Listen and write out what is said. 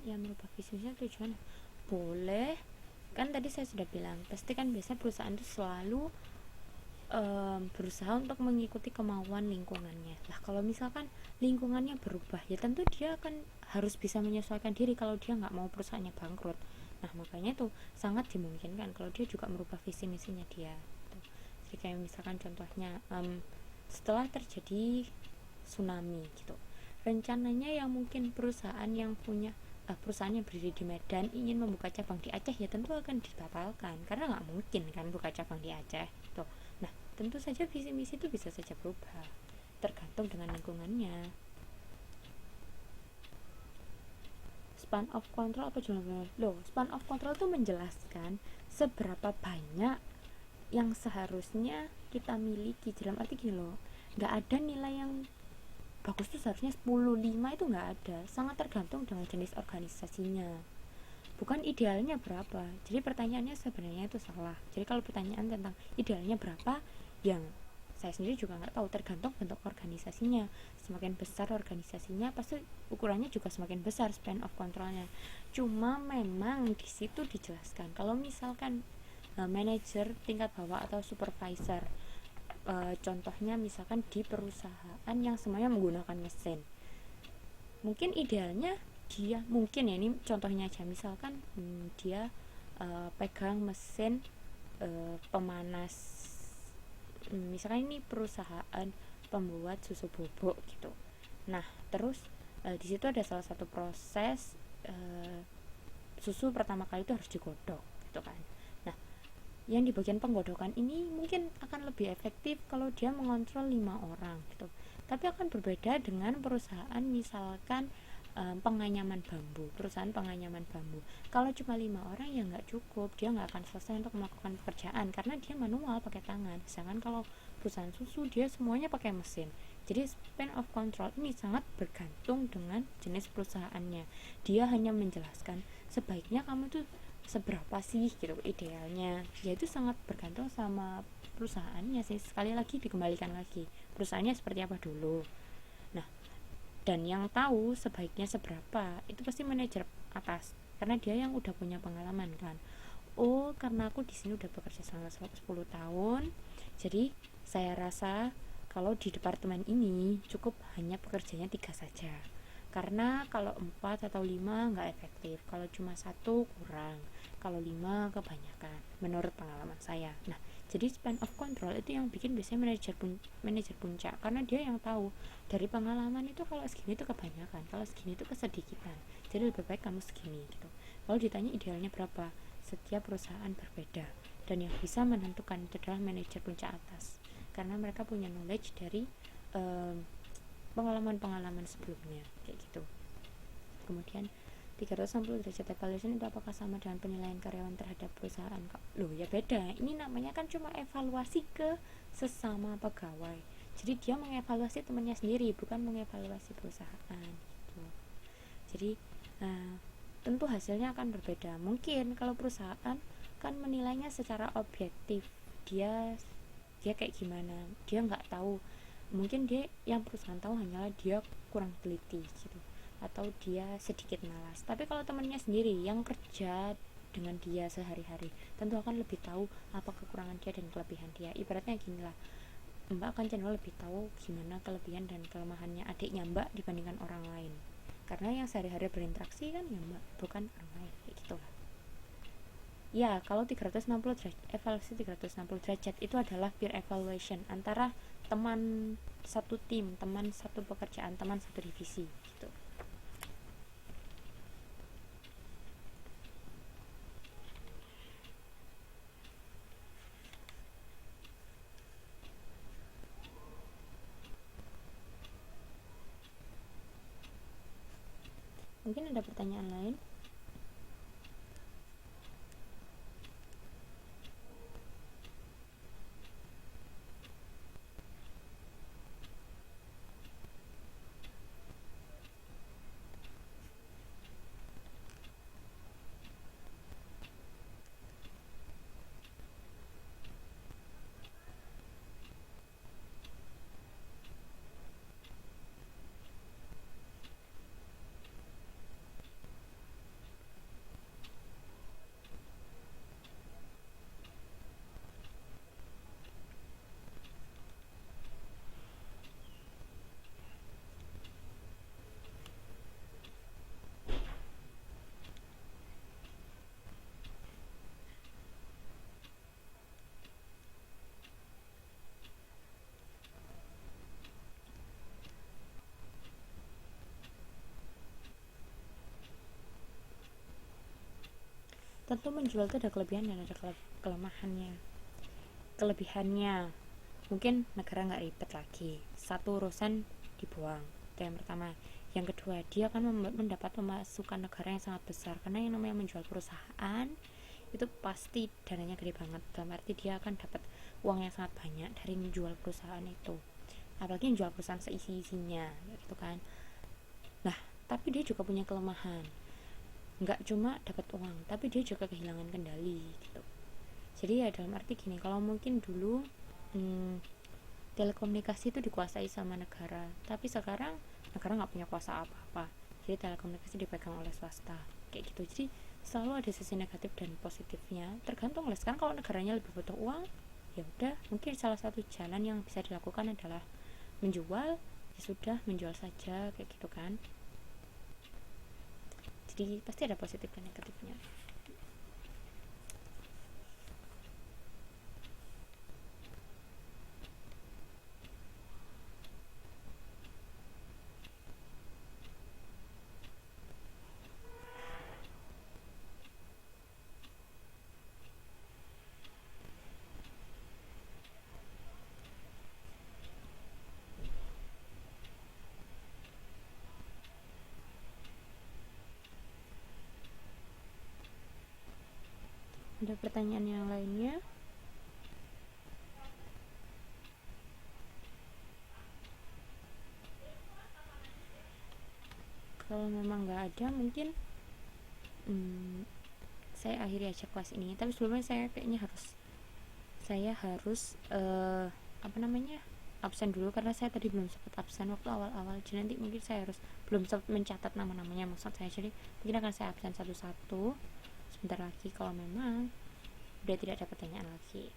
yang merubah visi misi tujuan? Boleh, kan tadi saya sudah bilang pasti kan biasanya perusahaan itu selalu berusaha untuk mengikuti kemauan lingkungannya. Lah kalau misalkan lingkungannya berubah, ya tentu dia akan harus bisa menyesuaikan diri kalau dia nggak mau perusahaannya bangkrut. Nah makanya itu sangat dimungkinkan kalau dia juga merubah visi misinya dia. Jadi kayak misalkan contohnya setelah terjadi tsunami gitu, rencananya yang mungkin perusahaan yang punya perusahaan yang berdiri di Medan ingin membuka cabang di Aceh, ya tentu akan dibatalkan karena nggak mungkin kan buka cabang di Aceh gitu. Nah tentu saja visi misi itu bisa saja berubah tergantung dengan lingkungannya. Span of control apa jumlah loh? Span of control itu menjelaskan seberapa banyak yang seharusnya kita miliki. Dalam arti gini loh, nggak ada nilai yang bagus tuh seharusnya 10, 5 itu nggak ada, sangat tergantung dengan jenis organisasinya, bukan idealnya berapa. Jadi pertanyaannya sebenarnya itu salah. Jadi kalau pertanyaan tentang idealnya berapa, yang saya sendiri juga nggak tahu, tergantung bentuk organisasinya. Semakin besar organisasinya pasti ukurannya juga semakin besar span of controlnya. Cuma memang di situ dijelaskan kalau misalkan manajer tingkat bawah atau supervisor, contohnya misalkan di perusahaan yang semuanya menggunakan mesin, mungkin idealnya dia mungkin ya, ini contohnya aja, misalkan dia pegang mesin pemanas, misalkan ini perusahaan pembuat susu bubuk gitu. Nah terus di situ ada salah satu proses, susu pertama kali itu harus digodok gitu kan. Nah yang di bagian penggodokan ini mungkin akan lebih efektif kalau dia mengontrol 5 orang gitu. Tapi akan berbeda dengan perusahaan misalkan penganyaman bambu, perusahaan penganyaman bambu. Kalau cuma 5 orang ya nggak cukup, dia nggak akan selesai untuk melakukan pekerjaan karena dia manual pakai tangan. Sedangkan kalau perusahaan susu dia semuanya pakai mesin. Jadi span of control ini sangat bergantung dengan jenis perusahaannya. Dia hanya menjelaskan sebaiknya kamu tuh seberapa sih gitu idealnya, ya itu sangat bergantung sama perusahaannya sih. Sekali lagi dikembalikan lagi perusahaannya seperti apa dulu. Nah dan yang tahu sebaiknya seberapa itu pasti manajer atas, karena dia yang udah punya pengalaman kan. Oh karena aku di sini udah bekerja selama 10 tahun, jadi saya rasa kalau di departemen ini cukup hanya pekerjanya 3 saja, karena kalau 4 atau 5 nggak efektif, kalau cuma 1 kurang, kalau 5 kebanyakan menurut pengalaman saya. Nah jadi span of control itu yang bikin biasanya manajer puncak, karena dia yang tahu dari pengalaman itu kalau segini itu kebanyakan, kalau segini itu kesedikitan, jadi lebih baik kamu segini gitu. Kalau ditanya idealnya berapa, setiap perusahaan berbeda, dan yang bisa menentukan itu adalah manajer puncak atas, karena mereka punya knowledge dari pengalaman-pengalaman sebelumnya kayak gitu. Kemudian 360 derajat evaluation itu apakah sama dengan penilaian karyawan terhadap perusahaan? Loh ya beda, ini namanya kan cuma evaluasi ke sesama pegawai, jadi dia mengevaluasi temannya sendiri, bukan mengevaluasi perusahaan gitu. Jadi tentu hasilnya akan berbeda. Mungkin kalau perusahaan kan menilainya secara objektif, dia kayak gimana, dia nggak tahu, mungkin dia yang perusahaan tahu hanyalah dia kurang teliti gitu, atau dia sedikit malas. Tapi kalau temannya sendiri yang kerja dengan dia sehari-hari, tentu akan lebih tahu apa kekurangan dia dan kelebihan dia. Ibaratnya gini lah, Mbak akan cenderung lebih tahu gimana kelebihan dan kelemahannya adiknya Mbak dibandingkan orang lain, karena yang sehari-hari berinteraksi kan ya Mbak, bukan orang lain kayak gitu lah. Ya kalau 360 derajat, evaluasi 360 derajat itu adalah peer evaluation antara teman satu tim, teman satu pekerjaan, teman satu divisi gitu. Mungkin ada pertanyaan lain? Tentu menjual itu ada kelebihan dan ada kelemahannya. Kelebihannya mungkin negara nggak ribet lagi, satu urusan dibuang, itu yang pertama. Yang kedua, dia akan mendapat pemasukan negara yang sangat besar, karena yang namanya menjual perusahaan itu pasti dananya gede banget, dalam arti dia akan dapat uang yang sangat banyak dari menjual perusahaan itu, apalagi menjual perusahaan seisi-isinya gitu kan. Nah, tapi dia juga punya kelemahan, nggak cuma dapat uang tapi dia juga kehilangan kendali gitu. Jadi ya dalam arti gini, kalau mungkin dulu telekomunikasi itu dikuasai sama negara, tapi sekarang negara nggak punya kuasa apa-apa, jadi telekomunikasi dipegang oleh swasta kayak gitu. Jadi selalu ada sisi negatif dan positifnya, tergantung lah. Sekarang kalau negaranya lebih butuh uang, ya udah, mungkin salah satu jalan yang bisa dilakukan adalah menjual, ya sudah, menjual saja kayak gitu kan. Jadi pasti ada positif dan negatifnya. Ada pertanyaan yang lainnya? Kalau memang nggak ada, mungkin saya akhiri aja kelas ini. Tapi sebelumnya saya harus absen dulu, karena saya tadi belum sempat absen waktu awal-awal. Jadi nanti mungkin saya harus belum sempat mencatat nama-namanya, maksud saya. Jadi mungkin akan saya absen satu-satu sebentar lagi kalau memang udah tidak ada pertanyaan lagi.